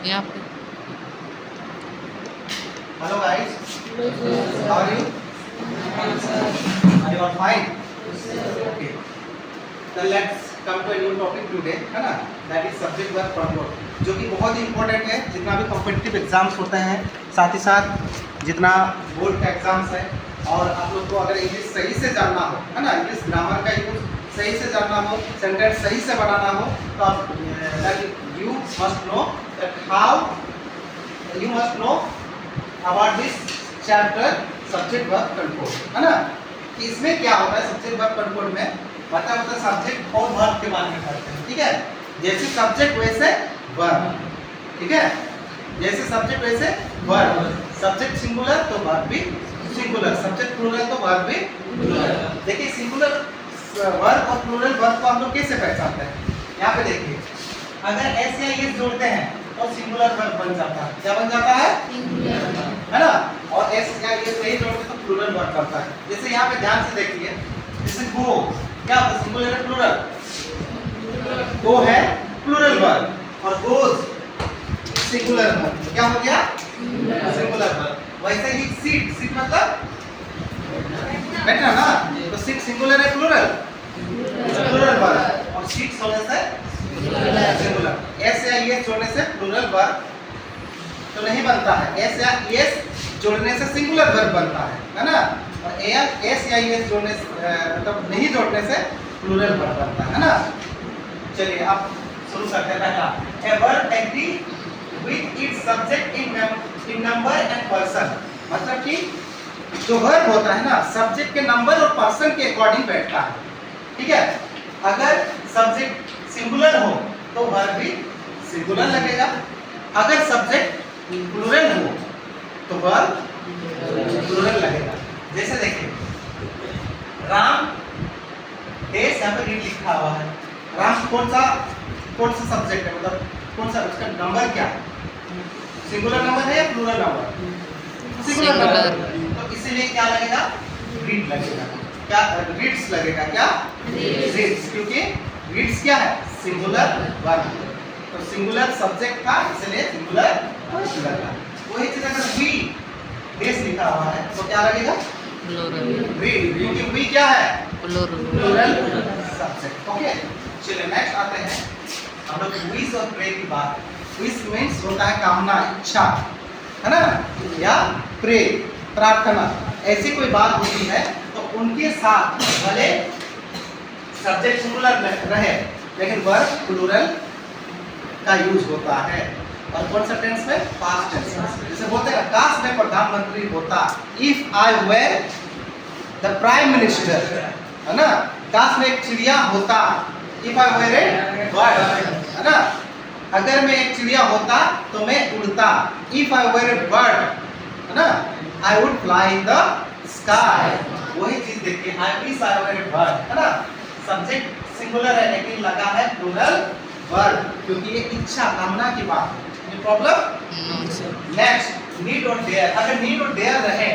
यहाँ पे hello guys, how are you? Are you all fine? Okay. Then let's come to a new topic today, है ना? That is subject verb control, जो कि बहुत ही important है। जितना भी कॉम्पिटिटिव एग्जाम्स होते हैं, साथ ही साथ जितना बोर्ड का एग्जाम्स है, और आप लोग को अगर इंग्लिश सही से जानना हो, है ना, इंग्लिश ग्रामर का यूज सही से जानना हो, सेंटेंस सही से बनाना हो, तो आप you must know that how you must know about this chapter subject verb control, है ना। कि इसमें क्या होता है सब्जेक्ट वर्ब कंट्रोल में, मतलब सब्जेक्ट और वर्ब के बारे में पढ़ते हैं, ठीक है। जैसे सब्जेक्ट वैसे वर्ब, ठीक है। जैसे सब्जेक्ट वैसे वर्ब, सब्जेक्ट सिंगुलर तो वर्ब भी सिंगुलर, सब्जेक्ट प्लूरल तो वर्ब भी प्लूरल। देखिए सिंगुलर वर्ब और प्लूरल वर्ब को हम लोग कैसे पहचानते हैं, यहाँ पे देखिए, अगर एस या एस जोड़ते हैं तो सिंगुलर वर्ब बन जाता है। क्या बन जाता है? है ना। और एस या एस नहीं जोड़ते तो प्लूरल वर्ब बनता है। जैसे यहाँ पे ध्यान से देखिए, जैसे गो, क्या होता है, सिंगुलर है प्लूरल? गो है प्लूरल वर्ब, और गोज सिंगुलर वर्ब। क्या हो गया? Singular verb. वैसे ही सीट, सीट मतलब बैठना ना, तो सीट सिंगुलर है प्लूरल? Plural verb. और सीट होने से सिंगुलर। एस या एस जोड़ने से प्लूरल वर्ब तो नहीं बनता है, एस या एस जोड़ने से सिंगुलर वर्ब बनता है ना। और एस या एस जोड़ने से मतलब नहीं जोड़ने से प्लूरल वर्ब बनता है ना। चलिए अब शुरू करते हैं। पहला, a verb agree with its subject in number and person, मतलब कि जो वर्ब होता है ना, सब्जेक्ट के नंबर और पर्सन के अकॉर्डिंग बैठता है, ठीक है। अगर सब्जेक्ट सिंगुलर हो तो वर्ब भी सिंगुलर लगेगा, अगर सब्जेक्ट प्लूरल हो तो वर्ब प्लूरल लगेगा। जैसे देखिए, राम देश, यहाँ पे रीड लिखा हुआ है। राम कौन सा सब्जेक्ट है, मतलब कौन सा, उसका नंबर क्या है? सिंगुलर नंबर है या प्लूरल नंबर? सिंगुलर नंबर, तो इसीलिए क्या लगेगा? रीड लगेगा। क्या रीड्स लगेगा? क्या रीड्स, क्योंकि रीड्स क्या है? सिंगुलर वर्ब, तो सिंगुलर सब्जेक्ट था इसलिए सिंगुलर वर्ब लगा। वही चीज अगर वी देश लिखा हुआ है तो क्या लगेगा? रीड, क्योंकि वी क्या है? Plural subject. ओके, चलिए नेक्स्ट आते हैं हम लोग विश और प्रे की बात। विश मींस होता है कामना, इच्छा, है ना, या प्रे प्रार्थना। ऐसी कोई बात होती है तो उनके साथ भले सब्जेक्ट सिंगुलर रहे लेकिन वर्ब प्लूरल का यूज होता है। और कौन सा टेंस में? Past tense. जैसे बोलते हैं काश मैं प्रधानमंत्री होता, if I were the prime minister, है ना। काश मैं एक चिड़िया होता, if I were a bird, है ना। अगर मैं एक चिड़िया होता तो मैं उड़ता, if I were a bird, है ना, I would fly in the sky. वही चीज देखिए, I wish I were a bird, है ना। सब्जेक्ट सिंगुलर है लेकिन लगा है प्लूरल वर्ब, क्योंकि ये इच्छा कामना की बात है। ये प्रॉब्लम। नेक्स्ट, नीड और डेयर। अगर नीड और डेयर रहे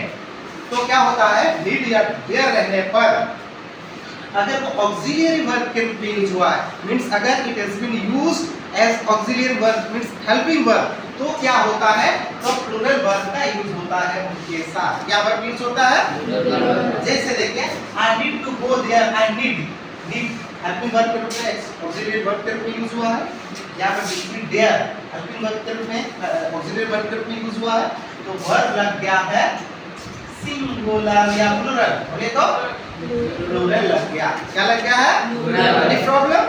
तो क्या होता है? नीड या डेयर रहने पर अगर वो ऑक्सिलियरी वर्ब के रूप में यूज हुआ है, मींस अगर it has been used as auxiliary verb means helping verb, तो क्या होता है? तो प्लूरल वर्ब का यूज होता है उनके साथ। क्या वर्ब यूज होता है? जैसे देखिए, I need to go there, I need helping verb के रूप में ऑक्सिलियरी वर्ब के रूप में यूज हुआ है। यहाँ पर देयर हेल्पिंग वर्ब के रूप में ऑक्सिलियरी वर्ब के रूप में यूज हुआ है, तो वर्ब लग गया है सिंगुलर या प्लूरल। बोले तो प्लूरल लग गया। क्या लग गया है? Any problem?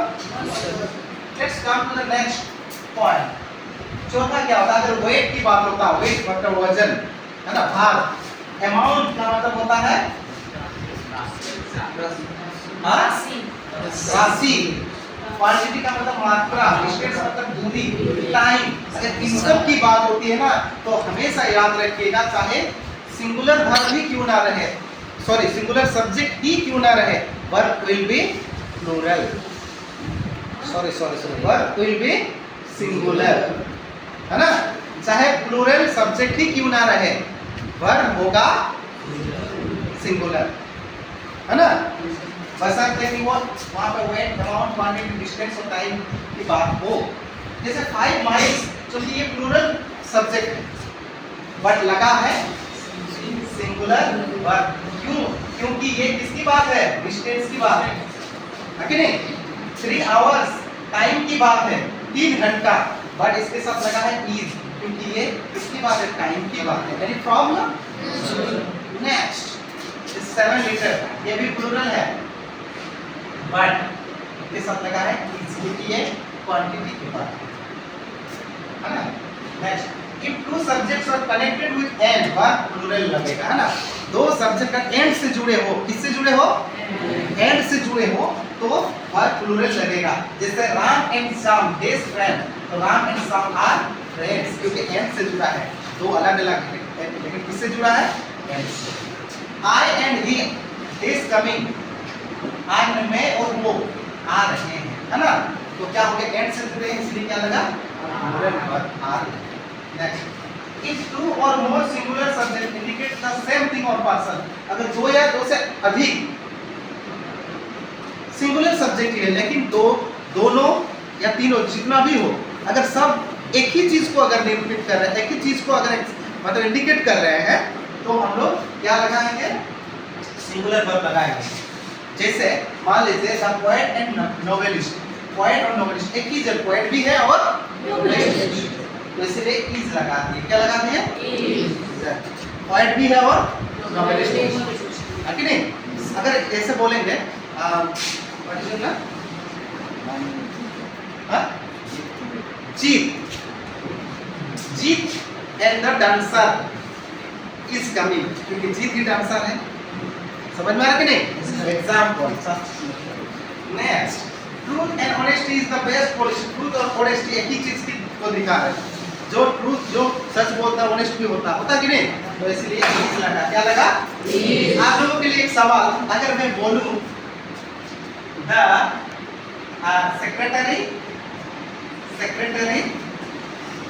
Let's come to the next point. चौथा क्या होता है? अगर वेट की बात होता है, वेट मतलब वजन, है ना, भार। अमाउंट का मतलब होता है राशि। क्वांटिटी का मतलब मात्रा, डिस्टेंस मतलब दूरी, टाइम। अगर इन सब की बात होती है ना तो हमेशा याद रखिएगा, चाहे सिंगुलर वर्ब ही क्यों ना रहे, सॉरी सिंगुलर सब्जेक्ट ही क्यों ना रहे, verb will be plural. Sorry verb will be singular, है ना। चाहे प्लूरल सब्जेक्ट ही क्यों ना रहे, वर्ब होगा सिंगुलर, है ना। बशर्ते कि वो वहाँ पे वेट, अमाउंट, क्वांटिटी, डिस्टेंस और टाइम की बात हो। जैसे 5 माइल्स क्योंकि ये प्लूरल सब्जेक्ट है, बट लगा है सिंगुलर वर्ब। क्यों? क्योंकि ये किसकी बात है? डिस्टेंस की बात है कि नहीं? 3 आवर्स टाइम की बात है, 3 घंटा, बट इसके साथ लगा है इज, क्योंकि ये किसकी बात है? टाइम की बात है। Any problem? नेक्स्ट 7 लीटर, ये भी प्लूरल है, बट इसके साथ लगा है इज, क्योंकि ये क्वांटिटी की बात है ना? Next, if two subjects are connected with and, verb plural लगेगा, है ना? दो सब्जेक्ट एंड से जुड़े हो, किससे जुड़े हो? एंड से जुड़े हो, तो वर्ब प्लूरल लगेगा। जैसे Ram and Shyam best friend, तो Ram and Shyam are friends, क्योंकि एंड से जुड़ा है। दो अलग अलग है, लेकिन किससे जुड़ा है? एंड से। I and he is coming, I मैं और वो आ रहे हैं, है ना? तो क्या हो गया? एंड से जुड़े हैं, इसलिए क्या लगा? प्लूरल वर्ब आ रहे हैं। Next, if two or more singular subject indicate the same thing or person, अगर दो या दो से अधिक सिंगुलर सब्जेक्ट है, लेकिन दोनों या तीनों जितना भी हो, अगर सब एक ही चीज को अगर निरूपित कर रहे हैं, एक ही चीज को अगर मतलब इंडिकेट कर रहे हैं, तो हम लोग क्या लगाएंगे? सिंगुलर वर्ब लगाएंगे। जैसे मान लीजिए the poet and novelist, poet और नोवेलिस्ट एक ही जब पोएट भी है और नोवेलिस्ट, तो इसलिए इज लगा दिए। क्या लगा दिए? इज। पोएट भी है और नोवेलिस्ट है कि नहीं? अगर ऐसे बोलेंगे what is it? Jeet, Jeet and the dancer is coming, क्योंकि जीत भी डांसर है। समझ में आ रहा कि नहीं? Example. Next, truth and honesty is the best policy. Truth और ऑनेस्टी एक ही चीज की को दिखा रहे हैं। जो ट्रूथ, जो सच बोलता है, ऑनेस्ट भी होता कि नहीं? तो इसलिए इज लगा। क्या लगा? इज। आप लोगों के लिए एक सवाल, अगर मैं बोलूं the secretary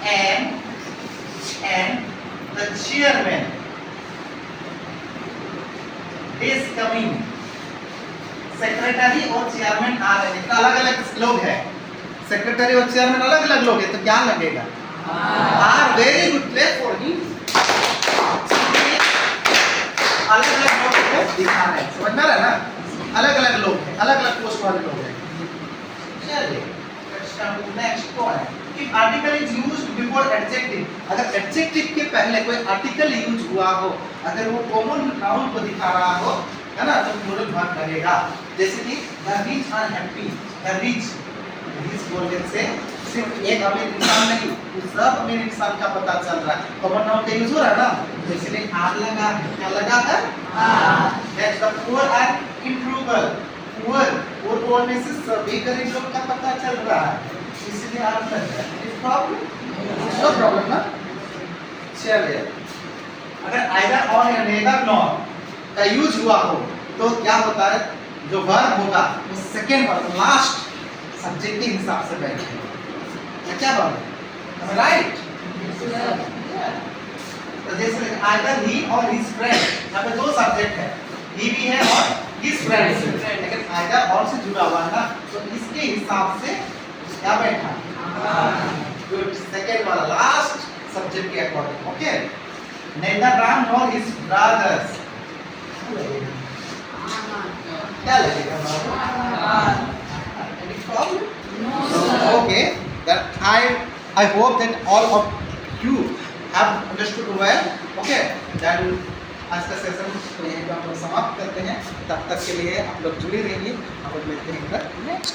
and the chairman is coming, secretary और चेयरमैन आ रहे हैं, अलग अलग लोग हैं, सेक्रेटरी और चेयरमैन अलग अलग लोग हैं, तो क्या लगेगा? Are very good place for him. अलग अलग लोग को दिखा रहे हैं, समझ में आ रहा है ना? अलग अलग लोग हैं, अलग अलग पोस्ट वाले लोग हैं। चलिए let's come to next point. If article is used before adjective, अगर एडजेक्टिव के पहले कोई आर्टिकल यूज हुआ हो, अगर वो कॉमन नाउन को दिखा रहा हो, है ना, तो प्लूरल वर्ब लगेगा। जैसे कि the rich are happy, the rich बोलने से सिर्फ एक अमीर इंसान नहीं, सब अमीर इंसान का पता चल रहा है। कॉमन नाउन का यूज हो रहा है ना, तो इसलिए आर लगा। क्या लगा है? R. Next, the poor are improvable, poor बोलने से सभी गरीब लोग का पता चल रहा है, इसलिए आर लगा। इस प्रॉब्लम नो प्रॉब्लम ना। चलिए, अगर आइदर और या नेदर नॉर का यूज हुआ हो, तो क्या होता है? जो वर्ब होगा वो सेकंड वर्ब लास्ट सब्जेक्ट के हिसाब से बैठेगा। क्या बात? राइट। तो जैसे आइदर ही और हिज फ्रेंड, यहाँ पे दो सब्जेक्ट है, ही भी है और हिज फ्रेंड से, लेकिन आइदर और से जुड़ा हुआ है ना, तो इसके हिसाब से क्या बैठा? गुड, सेकंड वाला लास्ट सब्जेक्ट के according. Okay, neither Ram nor his brothers, क्या लगेगा? Any problem? No, sir. Okay, that I hope that all of you have understood well. Okay, then आज का सेशन यहीं पर हम लोग समाप्त करते हैं। तब तक के लिए आप लोग जुड़े रहिए, हम लोग मिलते हैं नेक्स्ट।